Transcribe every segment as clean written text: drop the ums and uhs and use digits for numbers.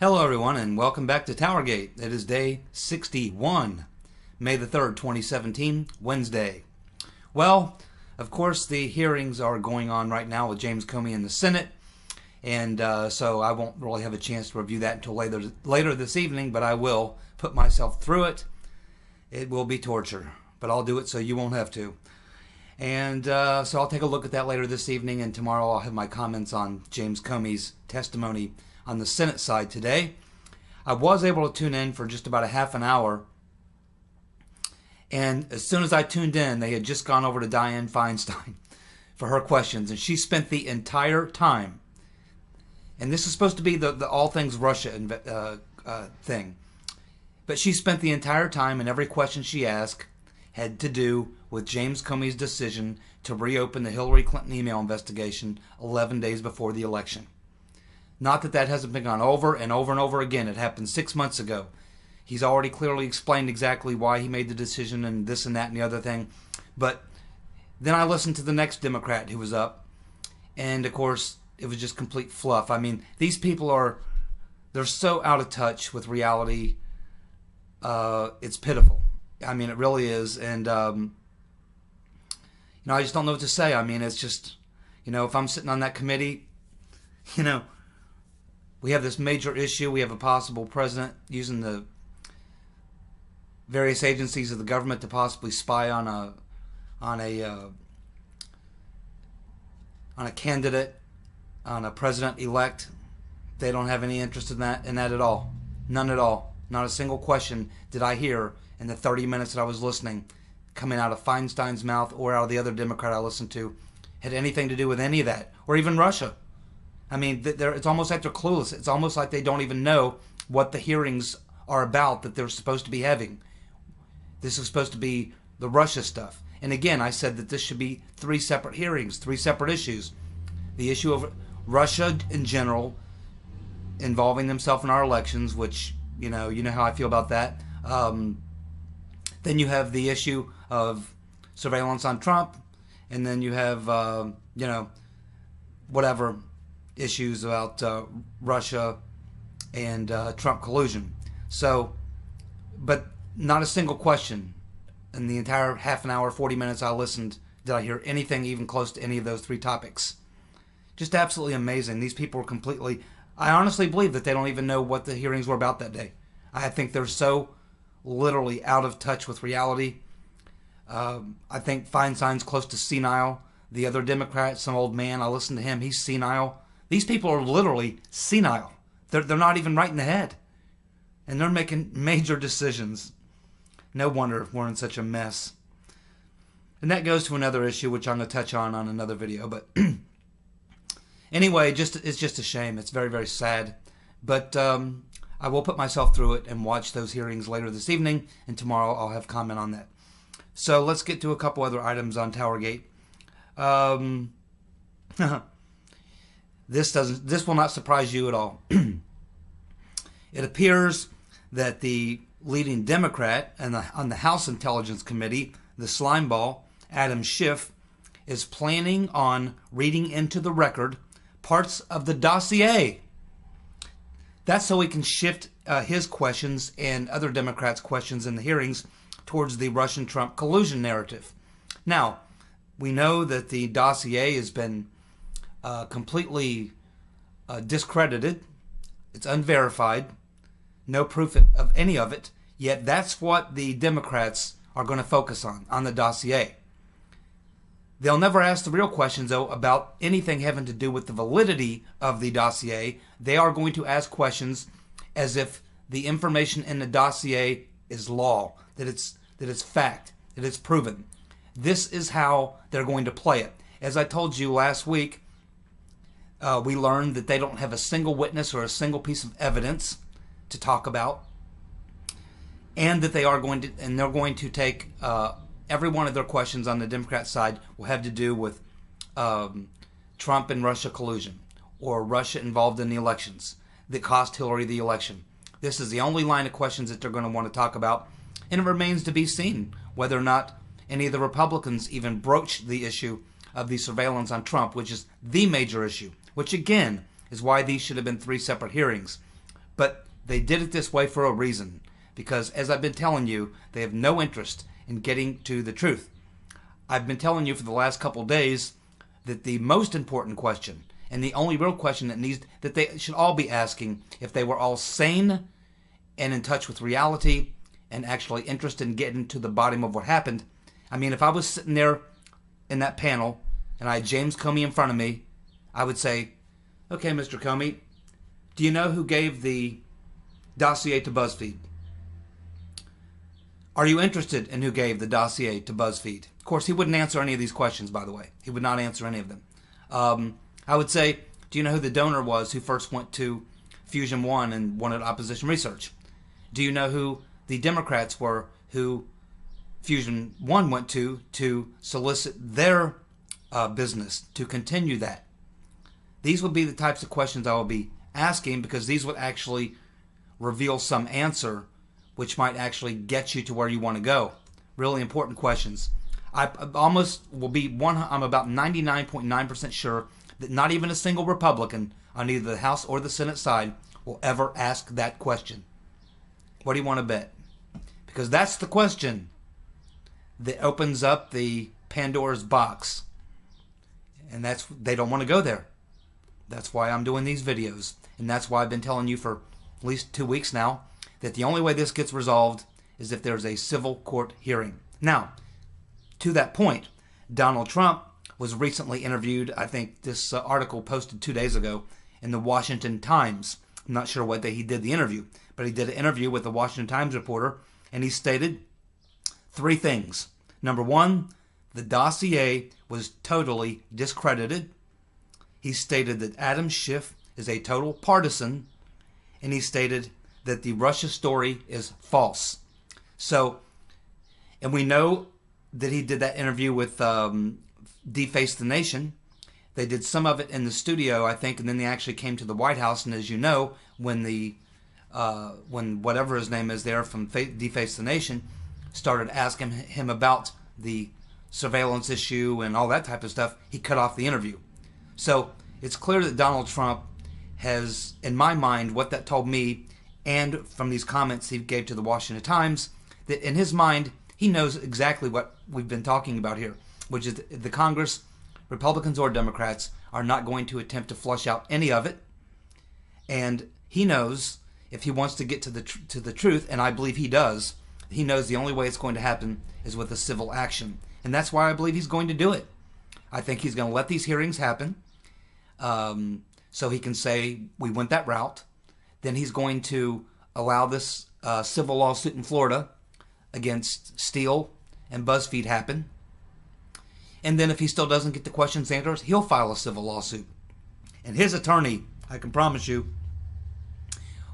Hello everyone and welcome back to TowerGate. It is day 61, May the 3rd, 2017, Wednesday. Well, of course the hearings are going on right now with James Comey in the Senate, and so I won't really have a chance to review that until later this evening, but I will put myself through it. It will be torture, but I'll do it so you won't have to. And so I'll take a look at that later this evening, and tomorrow I'll have my comments on James Comey's testimony on the Senate side today. I was able to tune in for just about a half an hour, and as soon as I tuned in, they had just gone over to Dianne Feinstein for her questions, and she spent the entire time, and this is supposed to be the all things Russia thing, but she spent the entire time, and every question she asked had to do with James Comey's decision to reopen the Hillary Clinton email investigation 11 days before the election. Not that that hasn't been gone over and over and over again. It happened 6 months ago. He's already clearly explained exactly why he made the decision and this and that and the other thing. But then I listened to the next Democrat who was up, and of course it was just complete fluff. I mean, these people they're so out of touch with reality. It's pitiful. I mean, it really is. And I just don't know what to say. I mean, it's just, if I'm sitting on that committee, we have this major issue. We have a possible president using the various agencies of the government to possibly spy on a candidate, on a president-elect. They don't have any interest in that at all. None at all. Not a single question did I hear in the 30 minutes that I was listening coming out of Feinstein's mouth or out of the other Democrat I listened to had anything to do with any of that, or even Russia. I mean, it's almost like they're clueless. It's almost like they don't even know what the hearings are about that they're supposed to be having. This is supposed to be the Russia stuff. And again, I said that this should be 3 separate hearings, 3 separate issues. The issue of Russia in general, involving themselves in our elections, which, you know how I feel about that. Then you have the issue of surveillance on Trump, and then you have, whatever issues about Russia and Trump collusion. So, but not a single question in the entire half an hour, 40 minutes I listened did I hear anything even close to any of those 3 topics. Just absolutely amazing. These people are completely, I honestly believe that they don't even know what the hearings were about that day. I think they're so literally out of touch with reality. I think Feinstein's close to senile. The other Democrat, some old man, I listened to him, he's senile. These people are literally senile. They're not even right in the head. And they're making major decisions. No wonder we're in such a mess. And that goes to another issue, which I'm going to touch on another video. But anyway, it's just a shame. It's very, very sad. But I will put myself through it and watch those hearings later this evening. And tomorrow I'll have comment on that. So let's get to a couple other items on TowerGate. This will not surprise you at all. It appears that the leading Democrat on the House Intelligence Committee, the slimeball, Adam Schiff, is planning on reading into the record parts of the dossier. That's so he can shift his questions and other Democrats' questions in the hearings towards the Russian-Trump collusion narrative. Now, we know that the dossier has been completely discredited. It's unverified. No proof of any of it. Yet that's what the Democrats are going to focus on the dossier. They'll never ask the real questions, though, about anything having to do with the validity of the dossier. They are going to ask questions as if the information in the dossier is law, that it's fact, that it's proven. This is how they're going to play it. As I told you last week, we learned that they don't have a single witness or a single piece of evidence to talk about, and that they're going to take every one of their questions on the Democrat side will have to do with Trump and Russia collusion, or Russia involved in the elections that cost Hillary the election. This is the only line of questions that they're going to want to talk about, and it remains to be seen whether or not any of the Republicans even broach the issue of the surveillance on Trump, which is the major issue, which again is why these should have been 3 separate hearings. But they did it this way for a reason, because as I've been telling you, they have no interest in getting to the truth. I've been telling you for the last couple of days that the most important question, and the only real question that they should all be asking, if they were all sane and in touch with reality and actually interested in getting to the bottom of what happened. I mean, if I was sitting there in that panel and I had James Comey in front of me, I would say, okay, Mr. Comey, do you know who gave the dossier to BuzzFeed? Are you interested in who gave the dossier to BuzzFeed? Of course, he wouldn't answer any of these questions, by the way. He would not answer any of them. I would say, do you know who the donor was who first went to Fusion 1 and wanted opposition research? Do you know who the Democrats were who Fusion 1 went to solicit their business, to continue that? These would be the types of questions I would be asking, because these would actually reveal some answer which might actually get you to where you want to go. Really important questions. I'm about 99.9% sure that not even a single Republican on either the House or the Senate side will ever ask that question. What do you want to bet? Because that's the question that opens up the Pandora's box. And they don't want to go there. That's why I'm doing these videos. And that's why I've been telling you for at least 2 weeks now that the only way this gets resolved is if there's a civil court hearing. Now, to that point, Donald Trump was recently interviewed. I think this article posted 2 days ago in the Washington Times. I'm not sure what day he did the interview, but he did an interview with the Washington Times reporter, and he stated 3 things. Number 1, the dossier was totally discredited. He stated that Adam Schiff is a total partisan, and he stated that the Russia story is false. So, and we know that he did that interview with Deface the Nation. They did some of it in the studio, I think, and then they actually came to the White House. And as you know, when whatever his name is there from Deface the Nation started asking him about the surveillance issue and all that type of stuff, he cut off the interview. So it's clear that Donald Trump has, in my mind, what that told me, and from these comments he gave to the Washington Times, that in his mind, he knows exactly what we've been talking about here, which is the Congress, Republicans or Democrats, are not going to attempt to flush out any of it. And he knows if he wants to get to the truth, and I believe he does, he knows the only way it's going to happen is with a civil action. And that's why I believe he's going to do it. I think he's going to let these hearings happen so he can say, we went that route. Then he's going to allow this civil lawsuit in Florida against Steele and BuzzFeed happen. And then if he still doesn't get the questions answered, he'll file a civil lawsuit. And his attorney, I can promise you,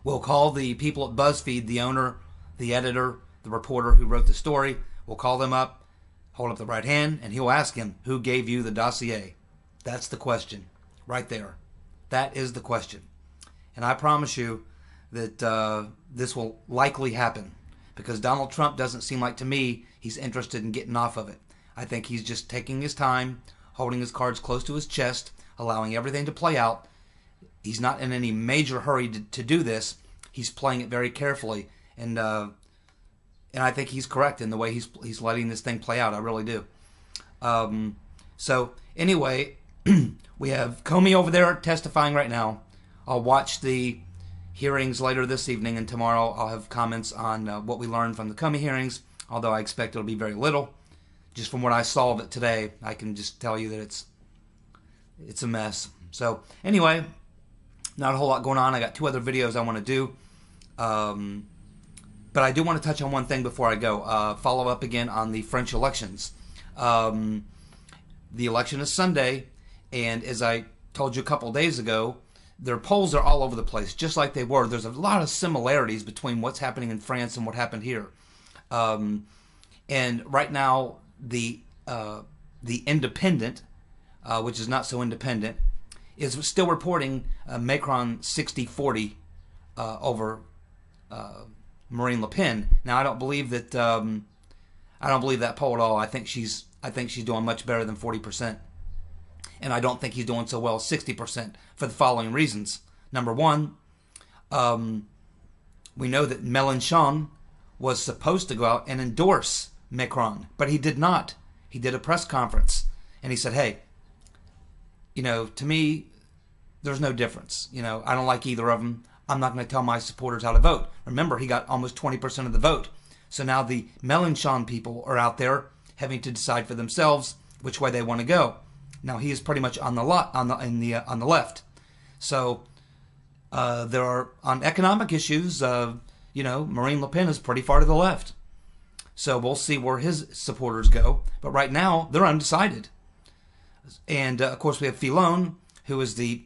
will call the people at BuzzFeed, the owner, the editor, the reporter who wrote the story, will call them up, hold up the right hand, and he'll ask him, who gave you the dossier? That's the question, right there. That is the question. And I promise you that this will likely happen, because Donald Trump doesn't seem like, to me, he's interested in getting off of it. I think he's just taking his time, holding his cards close to his chest, allowing everything to play out. He's not in any major hurry to do this. He's playing it very carefully, and I think he's correct in the way he's letting this thing play out. I really do. So anyway, we have Comey over there testifying right now. I'll watch the hearings later this evening, and tomorrow I'll have comments on what we learned from the Comey hearings, although I expect it'll be very little. Just from what I saw of it today, I can just tell you that it's a mess. So anyway, not a whole lot going on. I got 2 other videos I want to do. But I do want to touch on one thing before I go. Follow up again on the French elections. The election is Sunday, and as I told you a couple days ago, their polls are all over the place, just like they were. There's a lot of similarities between what's happening in France and what happened here. And right now, the Independent, which is not so independent, is still reporting Macron 60-40 over Marine Le Pen. Now, I don't believe that poll at all. I think she's doing much better than 40%. And I don't think he's doing so well 60% for the following reasons. Number one, We know that Mélenchon was supposed to go out and endorse Macron, but he did not. He did a press conference, and he said, hey, to me, there's no difference. I don't like either of them. I'm not going to tell my supporters how to vote. Remember, he got almost 20% of the vote. So now the Mélenchon people are out there having to decide for themselves which way they want to go. Now he is pretty much on the left. So there are on economic issues. Marine Le Pen is pretty far to the left. So we'll see where his supporters go. But right now they're undecided. And of course we have Fillon, who is the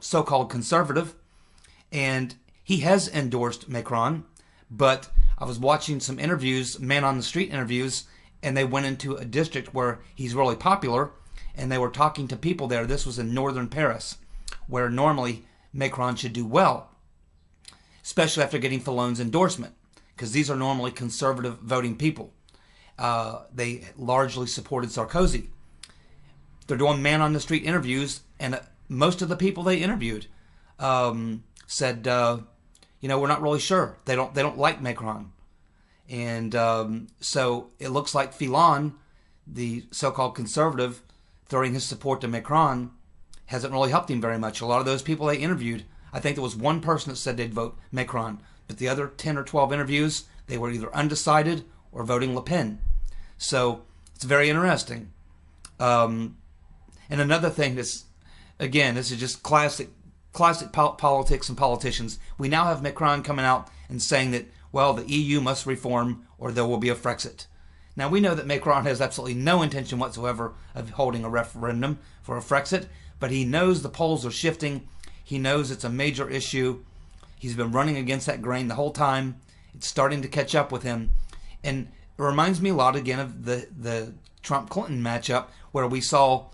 so-called conservative, and he has endorsed Macron. But I was watching some interviews, man on the street interviews, and they went into a district where he's really popular, and they were talking to people there. This was in northern Paris, where normally Macron should do well, especially after getting Fillon's endorsement, because these are normally conservative voting people. They largely supported Sarkozy. They're doing man on the street interviews, and most of the people they interviewed said, we're not really sure. They don't like Macron. And so it looks like Fillon, the so-called conservative, throwing his support to Macron, hasn't really helped him very much. A lot of those people they interviewed, I think there was one person that said they'd vote Macron, but the other 10 or 12 interviews, they were either undecided or voting Le Pen. So it's very interesting. And another thing that's, again, this is just classic politics and politicians. We now have Macron coming out and saying that, well, the EU must reform or there will be a Frexit. Now, we know that Macron has absolutely no intention whatsoever of holding a referendum for a Frexit, but he knows the polls are shifting. He knows it's a major issue. He's been running against that grain the whole time. It's starting to catch up with him. And it reminds me a lot, again, of the Trump-Clinton matchup, where we saw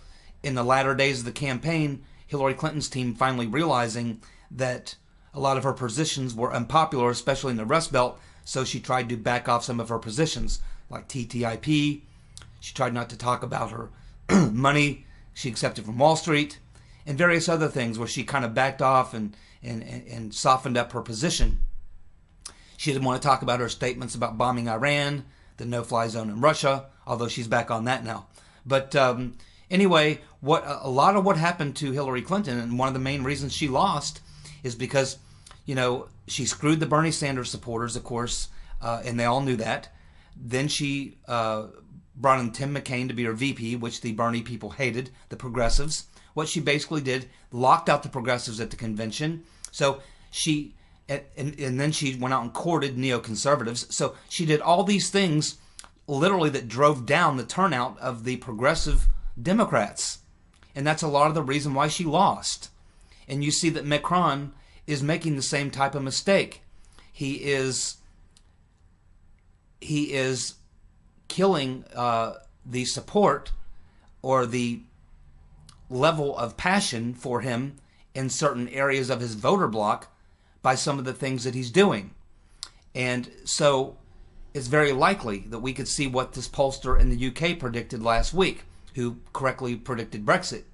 in the latter days of the campaign, Hillary Clinton's team finally realizing that a lot of her positions were unpopular, especially in the Rust Belt, so she tried to back off some of her positions, like TTIP. She tried not to talk about her money she accepted from Wall Street, and various other things where she kind of backed off and softened up her position. She didn't want to talk about her statements about bombing Iran, the no-fly zone in Russia, although she's back on that now. But anyway, a lot of what happened to Hillary Clinton, and one of the main reasons she lost, is because, she screwed the Bernie Sanders supporters, of course, and they all knew that. Then she brought in Tim McCain to be her VP, which the Bernie people hated, the progressives. What she basically did, locked out the progressives at the convention. So she, and then she went out and courted neoconservatives. So she did all these things, literally, that drove down the turnout of the progressive Democrats. And that's a lot of the reason why she lost. And you see that Macron is making the same type of mistake. He is killing the support or the level of passion for him in certain areas of his voter bloc by some of the things that he's doing. And so it's very likely that we could see what this pollster in the UK predicted last week, who correctly predicted Brexit.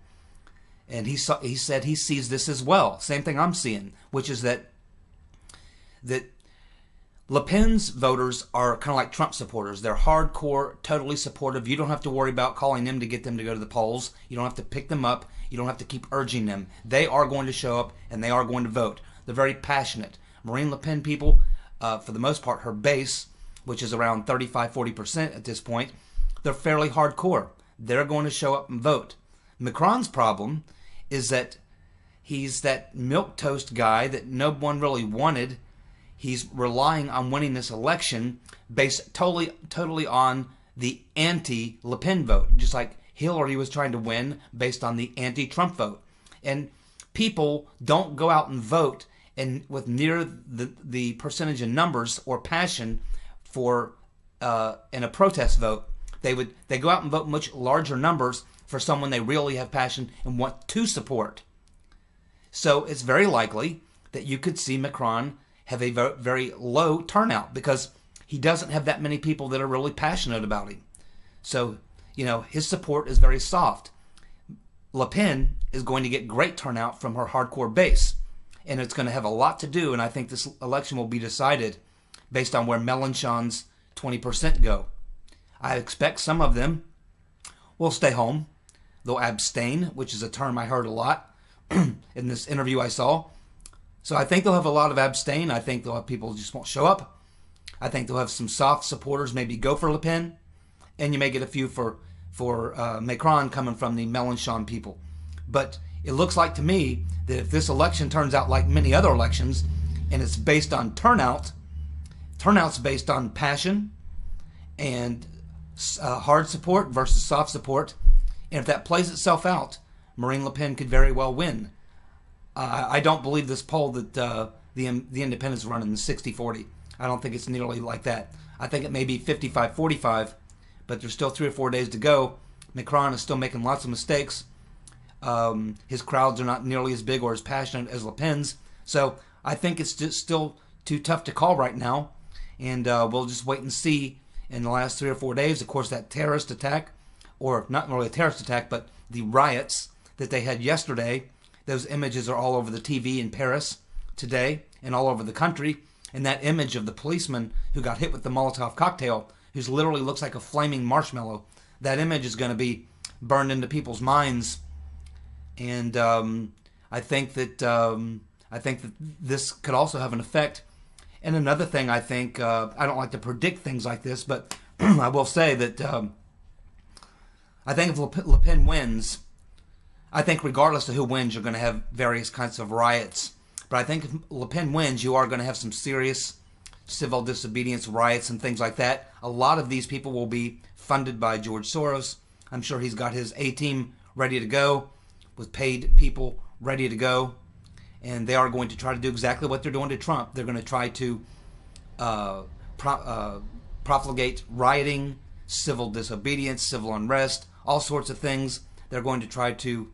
And he said he sees this as well. Same thing I'm seeing, which is that Le Pen's voters are kind of like Trump supporters. They're hardcore, totally supportive. You don't have to worry about calling them to get them to go to the polls. You don't have to pick them up. You don't have to keep urging them. They are going to show up, and they are going to vote. They're very passionate. Marine Le Pen people, for the most part, her base, which is around 35-40% at this point, they're fairly hardcore. They're going to show up and vote. Macron's problem is that he's that milquetoast guy that no one really wanted. He's relying on winning this election based totally on the anti-Le Pen vote, just like Hillary was trying to win based on the anti-Trump vote. And people don't go out and vote and with near the percentage in numbers or passion for in a protest vote. They go out and vote much larger numbers for someone they really have passion and want to support. So it's very likely that you could see Macron have a very low turnout because he doesn't have that many people that are really passionate about him. So, his support is very soft. Le Pen is going to get great turnout from her hardcore base. and it's going to have a lot to do, and I think this election will be decided based on where Mélenchon's 20% go. I expect some of them will stay home. They'll abstain, which is a term I heard a lot in this interview I saw. So I think they'll have a lot of abstain. I think they'll have people who just won't show up. I think they'll have some soft supporters maybe go for Le Pen, and you may get a few for Macron coming from the Mélenchon people. But it looks like to me that if this election turns out like many other elections, and it's based on turnout's based on passion and hard support versus soft support, and if that plays itself out, Marine Le Pen could very well win. I don't believe this poll that the independents run in the 60-40. I don't think it's nearly like that. I think it may be 55-45, but there's still 3 or 4 days to go. Macron is still making lots of mistakes. His crowds are not nearly as big or as passionate as Le Pen's. So I think it's just still too tough to call right now. And we'll just wait and see in the last 3 or 4 days. Of course, that terrorist attack, or not really a terrorist attack, but the riots that they had yesterday, those images are all over the TV in Paris today and all over the country. And that image of the policeman who got hit with the Molotov cocktail, who literally looks like a flaming marshmallow, that image is going to be burned into people's minds. And I think that this could also have an effect. And another thing, I think, I don't like to predict things like this, but I will say that I think if Le Pen wins, I think regardless of who wins, you're going to have various kinds of riots. But I think if Le Pen wins, you are going to have some serious civil disobedience riots and things like that. A lot of these people will be funded by George Soros. I'm sure he's got his A-team ready to go, with paid people ready to go. And they are going to try to do exactly what they're doing to Trump. They're going to try to profligate rioting, civil disobedience, civil unrest, all sorts of things. They're going to try to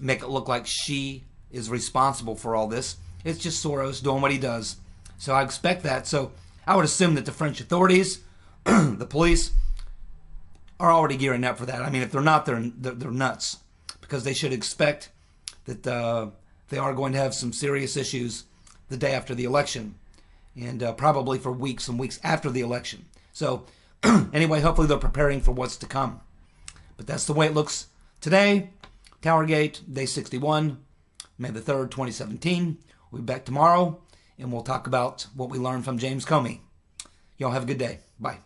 make it look like she is responsible for all this. It's just Soros doing what he does. So I expect that. So I would assume that the French authorities, the police, are already gearing up for that. I mean, if they're not, they're nuts, because they should expect that they are going to have some serious issues the day after the election, and probably for weeks and weeks after the election. So anyway, hopefully they're preparing for what's to come. But that's the way it looks today. TowerGate, day 61, May the 3rd, 2017. We'll be back tomorrow, and we'll talk about what we learned from James Comey. Y'all have a good day. Bye.